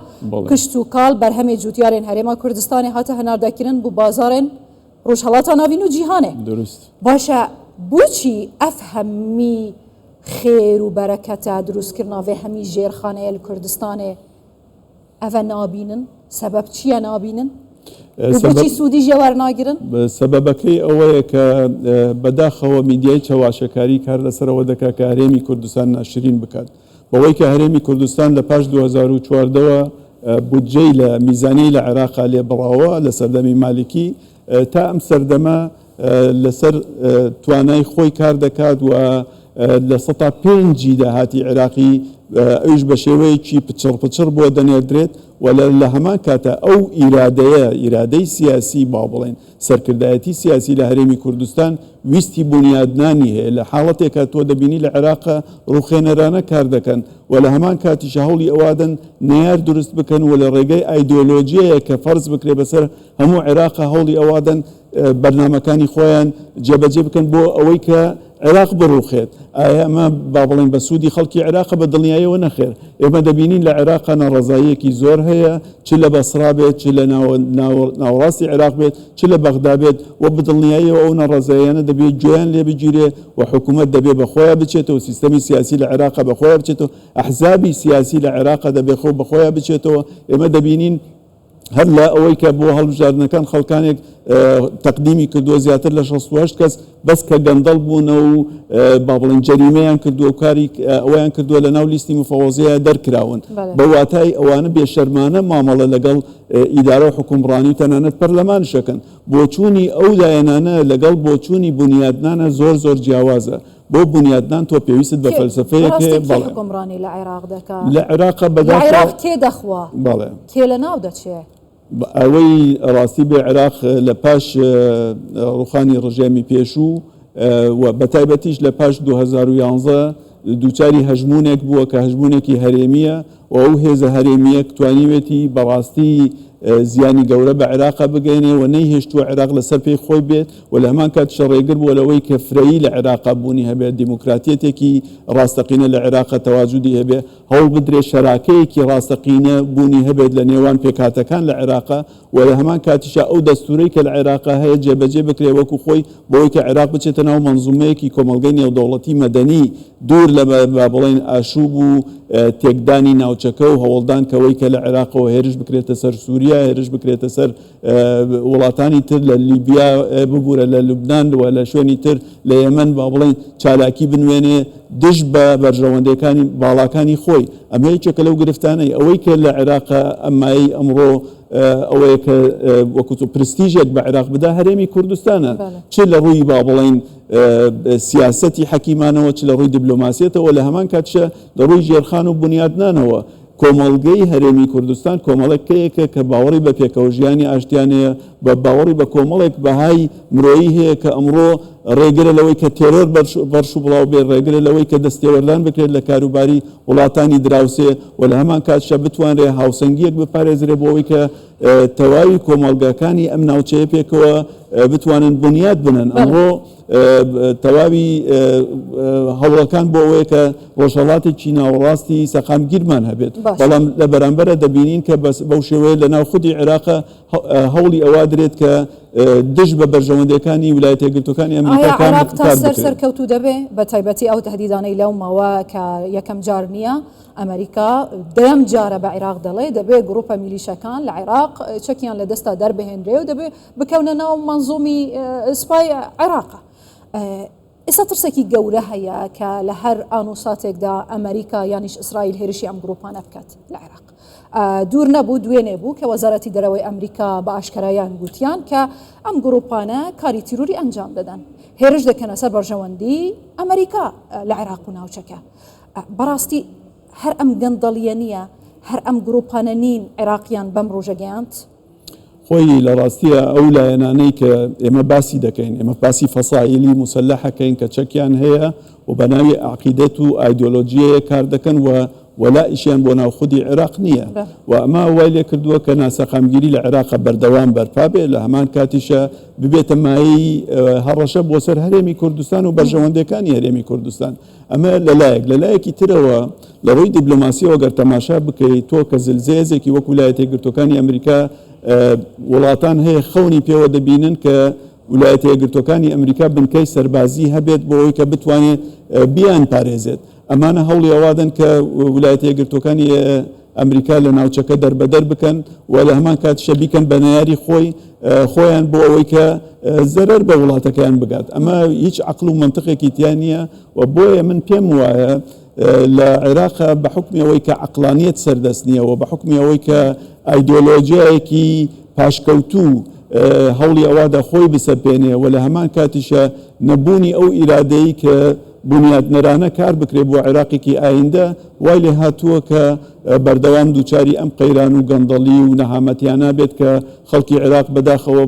کشتتوکاڵ بەرهەمێ جوتیارێن هەرێما کوردستانی هاتە هەناردەکردن بۆ بازارێن ڕۆژهەڵاتە ناوین و جیهانێ باشە بۆچی ئەف هەممی خێر و بەرەکەتە دروستکردناوێ هەمی ژێرخانەیە لە کوردستانێ ئەvە نابینن سەبەب چییە نابینن بۆچی سوودی ژێوار ناگرن؟
سەبەبەکەی ئەوەیە کە بەداخەوە میدیای چاواشەکاری کار لەسەرەوە دەکات کە هەرێمی کوردستان ناشرین بکات بەوەی کە هەرێمی کوردستان لە پاش 2014ەوە بودجەی لە میزانی لە عێراقا لێ بڕاوە لە سەردەمی مالکی تا ئەم سەردەمە لەسەر توانای خۆی کار دەکات و لە 5 داهاتی عێراقی ئەوش بە شێوەیەکی پچڕ بۆ دەنێردرێت و لە هەمان کاتە ئەو ئیرادەی سیاسی با بڵێن سەرکردایەتی سیاسی لە هەرێمی کوردستان ویستی بنیادنانی هەیە لە حاڵەتێکە تۆ دەبینی لە عێراقا ڕوخێنەرانە کار دەکەن و لە هەمان کاتیش هەوڵی ئەوادن نەیار دروست بکەن و لە ڕێگەی ئایدۆلۆژیەیە کە فەرز بکرێ بەسەر هەموو عێراقا هەوڵی ئەوادن بەرنامەکانی خۆیان جێبەجێ بکەن بۆ ئەوەی کە عێراق بڕوخێت ئایا ئەمە با بڵێن بە سوودی خەڵکی عێراق بە دڵنیاییەوە نەخێر ئێمە دەبینین لە عێراقا نەڕەزاییەکی زۆر هەیە چ لە بەسرا بێت چ لە ناوەڕاستی عێراق بێت چ لە بەغدا بێت و بدڵنیاییەوە ئەو نەڕەزاییانە دەبێت گوێیان لێ بگیرێ و حکوومەت دەبێت بەخۆیان بچێتەوە سیستەمی سیاسی لە عێراقا بەخۆیان بچێتەوە ئەحزابی سیاسی لە عێراقا دەبێت خۆ بەخۆیان بچێتەوە ئێمە دەبینین هەر لە ئەوەی کە بۆ هەڵبژاردنەکان خەڵکانێک تەقدیمی کردووە زیاتر لە 68 کەس بەس کە گەندەڵ بوونەوە و با بڵێن جەریمەیان کردووە و کاری ئەویان کردووە لە ناو لیستی مفەوەزەیە دەرکراون بە واتای ئەوانە بێشەرمانە مامەڵە لەگەڵ ئیدارە و حکومڕانی و تەنانەت پەرلەمانشەکەن بۆچوونی ئەو لایەنانە لەگەڵ بۆچوونی بنیادنانە زۆر جیاوازە بۆ بنیادنان تۆ پێویست بە فەلسفەیەک
حکومڕانی لە عێراق دەکات
لە عێراقا بەداخەوە
عێراق کێ دەخوا کێ لە ناو دەچێ
ئەوەی ڕاستی بێ عێراق لە پاش ڕوخانی ڕژێمی پێشوو و بەتایبەتیش لە پاش 2011 دووچاری هەژمونێک بووە کە هەژمونێکی هەرێمیە و ئەو هێزە هەرێمیەک توانیوێتی بەڕاستی زیانی گەورە بە عێراقا بگەینێ و نەیهێشتووە عێراق لەسەر پێی خۆی بێت و لە هەمان کات شەڕێگر بووە لەوەی کە فرەیی لە عێراقا بوونی هەبێت دیموکراتیەتێکی ڕاستەقینە لە عێراقا تەواجودی هەبێت هەوڵ بدرێت شەراکەیەکی ڕاستەقینە بوونی هەبێت لە نێوان پێکهاتەکان لە عێراقا و لە هەمان کاتیشە ئەو دەستورەی کە لە عێراقا هەیە جێبەجێ بکرێ وەکو خۆی بۆی کە عێراق بچێتە ناو مەنزومەیەکی کۆمەڵگەی نێودەوڵەتی مەدەنی دوور لە بڵێن ئاشوب و تێکدانی ناوچەکە و هەوڵدان کەوەی کە لە عێراقەوە هێرش بکرێتە سەر سووریا هێرش بکرێتە سەر وڵاتانی تر لە لیبیا ببوورە لە لوبناان و لە شوێنی تر لە یەمەن با بڵێن چالاکی بنوێنێ دش بە بەرژەوەندەکانی باڵاکانی خۆی ئەمە یەکێکە لەو گرفتانەی ئەوەی کە لە عێراقا ئەمایی ئەمڕۆ ئەوەیە کە وەکو پرستیژێک بە عێراق بدا هەرێمی کوردستانە چ لە ڕووی با بڵێن سیاسەتی حەکیمانەوە چ لە ڕووی دیبلۆماسیەتەوە لە هەمان کاتشە لە ڕووی ژێرخان و بنیادنانەوە کۆمەڵگەی هەرێمی کوردستان کۆمەڵێکەیەکە کە باوەڕی بە پێکەوەژیانی ئاشتیانەیە بە باوەڕی بە کۆمەڵێک بەهای مرۆیی هەیە کە ئەمڕۆ ڕێگرە لەوەی کە تێرۆر بەرش و بڵاو بێ ڕێگرە لەوەی کە دەستێوەردان بکرێت لە کاروباری وڵاتانی دراوسێ و لە هەمان کاتشە بتوانرێ هاوسەنگیەک بپارێزرێ بۆەوەی کە تەواوی کۆمەڵگەکانی ئەم ناوچەیە پێکەوە بتوانن بنیاد بنن ئەمڕۆ تەواوی هەوڵەکان بۆ ئەوەیە کە ڕۆژهەڵاتێکی ناوەڕاستی سەقامگیرمان هەبێت بەڵام لە بەرامبەرە دەبینین کە بەو شێوەیە لە ناو خودی عێراقا هەوڵی ئەوا درێت کە دش بە بەرژەوەندەکانی ویلایەتە یەکگرتوەکانی ئەمریکاکان
سەرکەوتو دەبێ بە تایبەتی ئەو تهدیدانەی لەومەوە کە یەکەم جار نییە ئەمریکا دەم جارە بە عێراق دەڵێ دەبێت گروپە میلیشەکان لە عێراق چەکیان لە دەستا دەربهێنرێ و دەبێت بکەونە ناو مەنزومی سپای عێراقا ئێستا ترسێکی گەورە هەیە کە لە هەر ئانوساتێکدا ئەمریکا یانیش ئیسرائیل هێرشی ئەم گروپانە بکات لە عێراق دوور نەبوو دوێنێ بوو کە وەزارەتی دەرەوەی ئەمریکا بە ئاشکرایان گوتیان کە ئەم گروپانە کاری تیروری ئەنجام دەدەن هێرش دەکەنە سەر بەرژەوەندی ئەمریکا لە عێراق و ناوچەکە بەڕاستی هەر ئەم گەندەڵیە نییە هەر ئەم گروپانە نین عێراقیان بەم ڕۆژە گەیاند
خۆی لە ڕاستیە ئەو لایەنانەی کە ئێمە باسی دەکەین ئێمە باسی فەسائیلی مسلحەکەین کە چەکیان هەیە و بە ناوی عقیدەت و ئایدۆلۆژیەیە کار دەکەن و ولا ئیشیان بۆ ناو خودی عێراق نییە و ئەمە وای لێ کردووە کە ناسەقامگیری لە عێراقا بەردەوام بەرپا بێ لە هەمان کاتیشە ببێتە مایی هەڕەشە بۆ سەر هەرێمی کوردستان و بەرژەوەندەکانی هەرێمی کوردستان ئەمە لەلایەکی ترەوە لە ڕووی دیبلۆماسیەوە گەر تەماشا بکەیت تۆ کە زلزێزێکی وەکو ویلایەتە یەکگرتوەکانی ئەمریکا وڵاتان هەیە خەونی پێوە دەبینن کە ویلایەتە یەکگرتوەکانی ئەمریکا بنکەی سەربازی هەبێت بۆ ئەوەی کە بتوانێت بیان پارێزێت ئەمانە هەوڵی ئەوادن کە ویلایەتە یەکگرتوەکانی ئەمریکا لە ناوچەکە دەربەدەر بکەن و لە هەمان کاتیشە بیکەن بە نەیاری خۆیان بۆ ئەوەی کە زەرەر بە وڵاتەکەیان بگات ئەمە هیچ عقل و منطقێکی تیان نییە و بۆیە من پێم وایە لە عێراق بە حکمی ئەوەی کە عقلانیت سەردەست نییە و بە حکمی ئەوەی کە ئایدۆلۆژیایەکی پاشکەوتوو هەوڵی ئەووادا خۆی بسەپێنێ و لە هەمان کاتیشە نەبوونی ئەو ئیرادەی کە بنیادنەرانە کار بکرێ بۆ عێراقێکی ئایندە وای لێ هاتووە کە بەردەوام دووچاری ئەم قەیران و گەندەڵی و نەهامەتیانە بێت کە خەڵکی عێراق بەداخەوە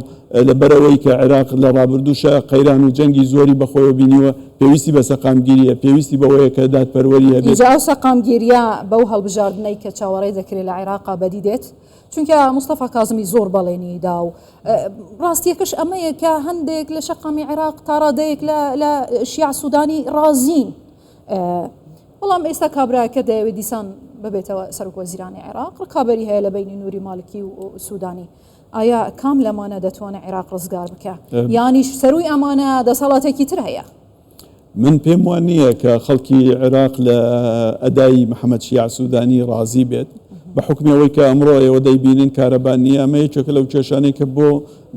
لەبەرەوەی کە عێراق لە ڕابردووشە قەیران و جەنگی زۆری بەخۆیەوە بینیوە پێویستی بە سەقامگیریە پێویستی بەوەیە کە دادپەروەری هەبێت
ئینجا ئەو سەقامگیریە بەو هەڵبژاردنەی کە چاوەڕێ دەکرێت لە عێراقا بەدی دێت چونکە مستەفا کازمی زۆر بەڵێنی دا و ڕاستیەکەش ئەمەیە کە هەندێک لە شەقامی عێراق تا ڕادەیەک لە شیع سوودانی ڕازین بەڵام ئێستا کابراکە دەیەوێت دیسان ببێتەوە سەرۆکوەزیرانی عێراق ڕکابەری هەیە لە بینی نووری مالکی و سوودانی ئایا کام لەمانە دەتوانێت عێراق ڕزگار بکە یانیش سەروی ئەمانە دەسەڵاتێکی تر هەیە
من پێم وان نییە کە خەڵکی عێراق لە ئەدای محەممەد شیع سوودانی ڕازی بێت بە حکمی ئەوەی کە ئەمڕۆ ئێوە دەیبینن کارەبان نیە ئەمە یەکێکە لەو کێشانەی کە بۆ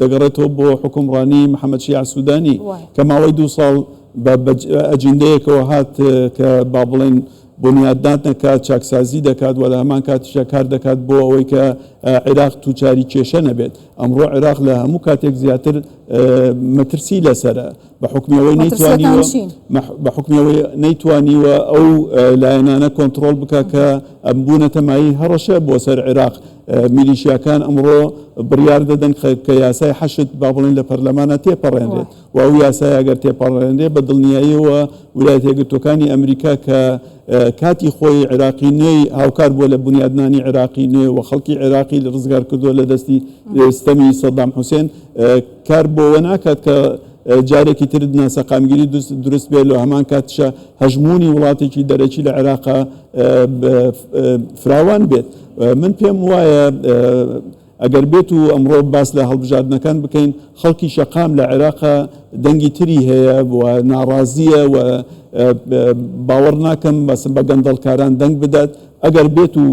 دەگەڕێتەوە بۆ حکومڕانی محەممەد شیع سوودانی کە ماوەی 2 ساڵ بە ئەجندەیەکەوە هات کە با بڵێن بنیاددان نەکات چاکسازی دەکات و لە هەمان کاتیشە کار دەکات بۆ ئەوەی کە عێراق تووچاری کێشە نەبێت ئەمڕۆ عێراق لە هەموو کاتێک زیاتر مەترسی لەسرە بە حکمیەوەی نەیتوانیوە ئەو لایەنانە کۆنتترۆل بکە کە ئەم بوونەتەمایی هەڕەشە بۆ سەر عێراق میلیشیاکان ئەمڕۆ بڕیار دەدەن کە یاسای حەشت با بڵێن لە پەرلەمانە تێپەڕێنرێت و ئەو یاسای ئەگەر تێپەڕێنرێت بە دڵنیاییەوە ویلایەتە یەکگرتووەکانی ئەمریکا کە کاتی خۆی عێراقی نوێی هاوکار بووە لە بنیادنانی عێراقی نوێ و خەڵکی عێراقی لە ڕزگار کردووە لە دەستی ستەمی سەدام حوسێن کار بۆەوە ناکات کە جارێکی تر ناسەقامگیری دروست بێت لە هەمان کاتشە هەژمونی وڵاتێکی دەرەکی لە عێراقا فراوان بێت من پێم وایە ئەگەر بێت و ئەمڕۆ باس لە هەڵبژاردنەکان بکەین خەڵکی شەقام لە عێراقا دەنگی تری هەیە و ناڕازیە و باوەڕ ناکەم بەسم بە گەندەڵکاران دەنگ بدات ئەگەر بێت و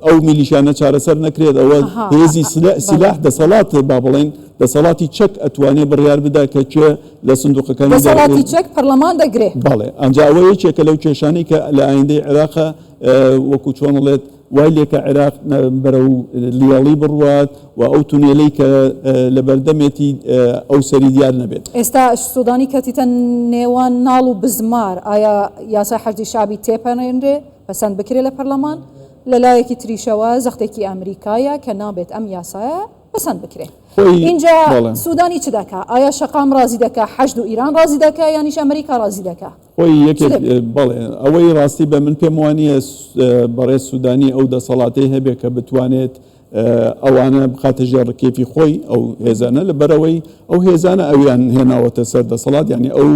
ئەو میلیشانە چارەسەر نەکرێت ئەوە هێزی سلاح دەسەڵات با بڵێن دەسەڵاتی چەک ئەتوانێت بڕیار بدا کە چێ لە سندوقەکانی
دەسەڵاتی چەک پەرلەمان دەگرێت
بەڵێ ئەنجا ئەوە یەکێکە لەو کێشانەی کە لە ئایندەی عێراقا وەکو چۆنڵێت وای لێکە عێراق بەرە و لیاڵی بڕوات و ئەو تونێلەی کە لە بەردەمێتی ئەو سەری دیار نەبێت
ئێستا سوودانی کەتیتە نێوان ناڵ و بزمار ئایا یاسای حەشتی شابی تێپەڕێنرێ پەسەند بکرێت لە پەرلەمان لەلایەکی تریشەوە زەختێکی ئەمریکایە کە نابێت ئەم یاسایە پەسەند بکرێت اینجا سوودانی چ دەکا ئایا شەقام ڕازی دەکا حەشد و ئیران ڕازی دەکا یانیش ئەمریکا ڕازی دەکا
خۆی یەکێک بەڵێ ئەوەی ڕاستی بە من پێم وانیە بەڕێز سوودانی ئەو دەسەڵاتەی هەبێت کە بتوانێت ئەوانە بخاتە ژێڕکێفی خۆی ئەو هێزانە لە بەرەوەی ئەو هێزانە ئەویان هێناوەتە سەر دەسەڵات یعنی ئەو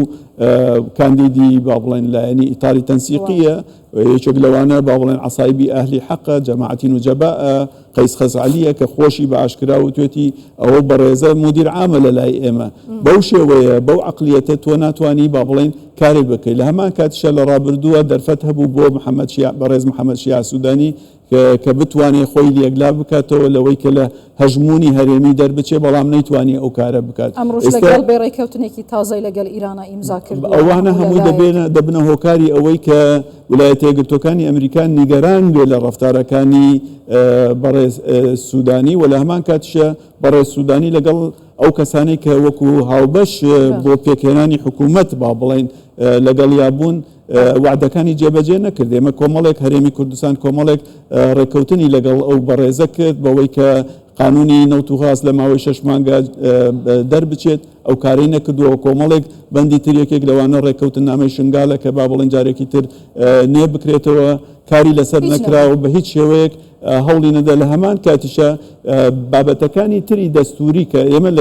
کاندیدی با بڵێن لایەنی ئیتاری تەنسیقیە یەکێک لەوانە با بڵێن عەسایبی ئەهلی حەقە جەماعەتی نوجەباءە قەیس خەزعەلیە کە خۆشی بە ئاشکرا وتوێتی ئەوە بەڕێزە مدیر عامە لە لای ئێمە بەو شێوەیە بەو عەقلیەتە تۆ ناتوانی با بڵێن کارێک بکەیت لە هەمان کاتیشە لە ڕابردووە دەرفەت هەبوو بۆ بەڕێز محەممەد شیع سوودانی کە بتوانێت خۆی لێکلا بکاتەوە لەوەی کە لە هەژمونی هەرێمی دەربچێ بەڵام نەیتوانی ئەو کارە بکات
ئەمڕۆژ لەگەڵ بێڕێکەوتنێکی تازای لەگەڵ ئیرانە ئیمزا کرد
ئەوانە هەموو دەبنە هۆکاری ئەوەی کە ویلایەتە یەکگرتووەکانی ئەمریکان نیگەران بێ لە ڕەفتارەکانی بەڕێز سوودانی و لە هەمان کاتیشە بەڕێز سوودانی لەگەڵ ئەو کەسانی کە وەکو هاوبەش بۆ پێکهێنانی حکوومەت با بڵێن لەگەڵ یابوون وعدەکانی جێبەجێ نەکرد ئێمە کۆمەڵێک هەرێمی کوردستان کۆمەڵێک ڕێکەوتنی لەگەڵ ئەو بەڕێزە کرد بەوەی کە قانونی نەوتوغاز لە ماوەی 6 مانگە دەربچێت ئەو کارەی نەکردووە کۆمەڵێک بەندی تر یەکێک لەوانە ڕێکەوتن نامەی شنگالە کە با بڵێن جارێکی تر نێ بکرێتەوە کاری لەسەر نەکراوە بە هیچ شێوەیەک هەوڵی نەدا لە هەمان کاتیشە بابەتەکانی تری دەستوری کە ئێمە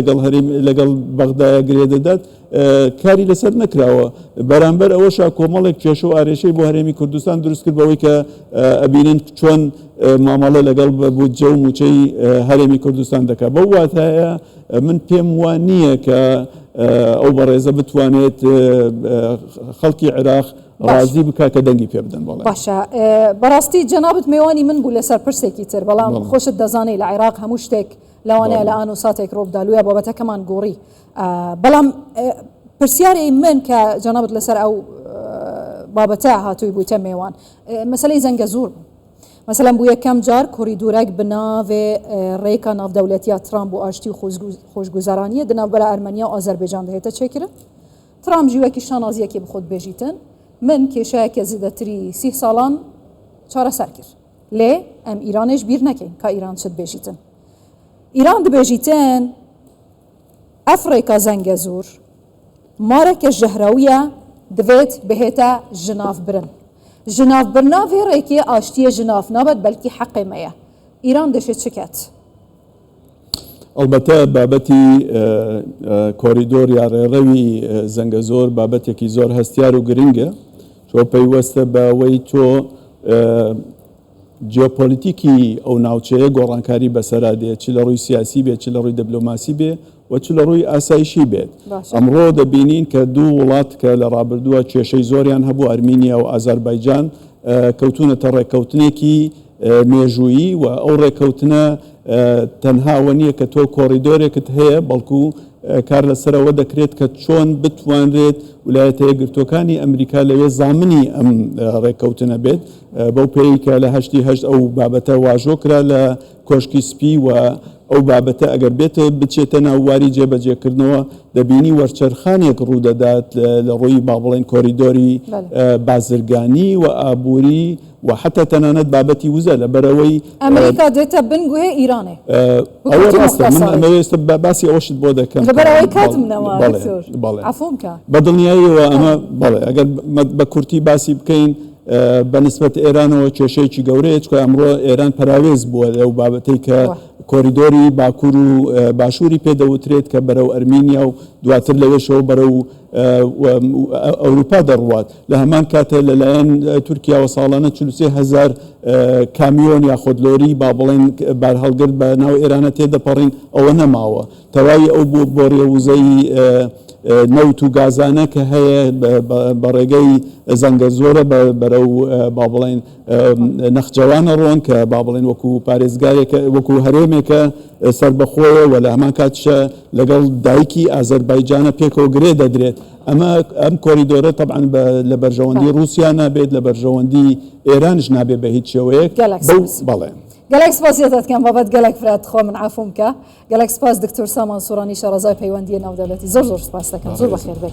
لەگەڵ بەغدایە گرێ دەدات کاری لەسەر نەکراوە بەرامبەر ئەوەشا کۆمەڵێک کێشە و ئارێشەی بۆ هەرێمی کوردستان دروست کرد بەوەی کە ئەبینن چۆن مامەڵە لەگەڵ بودجە و موچەی هەرێمی کوردستان دەکات بەو واتایە من پێم وان نییە کە ئەو بەڕێزە بتوانێت خەڵکی عێراق ڕازی بکە کە دەنگی پێ بدەن بەڵێ
باشە بەڕاستی جەنابەت میوانی من بوو لەسەر پرسێکی تر بەڵام خۆشت دەزانەی لە عێراق هەموو شتێک لەوانەیە لە ئان و ساتێک ڕۆبدالوویە بابەتەکەمان گۆڕی بەڵام پرسیارەی من کە جەنابەت لەسەر ئەو بابەتە هاتووی بوویتە میوان مەسەلەی زەنگەزوور بوو مثلا بۆ یەکەم جار کۆریدۆرێک بناوێ ڕێکە ناودەولەتیە ترامپ بۆ ئاشتی و خۆشگوزارانیە دناوبەرە ئەرمەنیا و ئازەربایجان دەهێتە چێکرە ترامپ ژیوەکی شانازیەکی بخۆت بێژیتن من کێشەیەکە زیدەتری 30 ساڵان چارەسەر کرد لێ ئەم ئیرانش بیر نەکەین کە ئیران چت بێژیتن ئیران دبێژیتن ئەفریقا زەنگەزوور مارێکە ژەهراویە دەوێت بهێتە ژناف برن ژناف برناوێ ڕێکی ئاشتیە ژناف نابێت بەلکی حەقێمەیە ئیران دەشێت چکات
ئەلبەتە بابەتی کۆریدۆر یا ڕێڕەوی زەنگەزۆر بابەتێکی زۆر هەستیار و گرنگە تۆ پەیوەستە بەوەی تۆ جیۆپۆلیتیکی ئەو ناوچەیە گۆڕانکاری بەسەرا دێت چ لە ڕووی سیاسی بێت چ لە ڕووی دبلۆماسی بێ و چ لە ڕووی ئاسایشی بێت ئەمڕۆ دەبینین کە دوو وڵات کە لە ڕابردووە کێشەی زۆریان هەبوو ئەرمینیا و ئازەربایجان کەوتونەتە ڕێککەوتنێکی مێژوویی و ئەو ڕێککەوتنە تەنهاوە نییە کە تۆ کۆریدۆرێکت هەیە بەڵکو کار لەسەرەوە دەکرێت کە چۆن بتوانرێت ویلایەتە یەکگرتوەکانی ئەمریکا لەوێ زامنی ئەم ڕێککەوتنە بێت بەو پێی کە لە 88 ئەو بابەتە واژۆ کرا لە کۆشکی سپی و ئەو بابەتە ئەگەر بێتە بچێتە ناوواری جێبەجێکردنەوە دەبینی وەرچەرخانێک ڕوودەدات لە ڕۆی با بڵێن کۆریدۆری بازرگانی و ئابووری و حتا تەنانەت بابەتی وزە لە بەرەوەی
ئەمریکا دێتە بنگوێ ئیرانێ
ئەوە ڕاستە من ئەمەوێستە باسی ئەوەشت بۆ دەکەم
لەبەرەوەی کاتمنەوە عفومکە
بەدڵنیاییەوە ئەمە بەڵێ ئەگەر بە کورتی باسی بکەین بەنسبەت ئێرانەوە کێشەیەکی گەورەیە چکە ئەمڕۆ ئێران پەراوێز بووە لەو بابەتەی کە کۆریدۆری باکوور و باشووری پێدەوترێت کە بەرەو ئەرمینیا و دواتر لەوێشەوە بەرەو ئەوروپا دەڕوات لە هەمان کاتە لەلایەن تورکیا و ساڵانە 43,000 کامیۆن یاخۆت لۆری با بڵێن بارهەڵگرت بە ناو ئێرانە تێدەپەڕین ئەوە نەماوە تەواوی ئەو بوو بۆ ڕێوزەی نەوت و گازانە کە هەیە بە ڕێگەی زەنگەزۆرە بەرەو با بڵێن نەخجەوانە ڕۆن کە با بڵێن وەکو پارێزگارێکە وەکو هەرێمێکە سەربەخۆیە و لە هەمان کاتشە لەگەڵ دایکی ئازەربایجانە پێکەوە گرێ دەدرێت ئەم کۆریدۆرە طبعا لە بەرژەوەندی رووسیا نابێت لە بەرژەوەندی ئێرانش نابێت بە هیچ شێوەیەک بەڵێ
گەلێک سپاسیێتت کەم بابەت گەلێک فرات خۆ من عفوم کە گەلێک سپاس دکتۆر سامان سوورانی شارەزای پەیوەندی ناودەوڵەتی زۆر سپاس دەکەم زۆر بەخێر بێت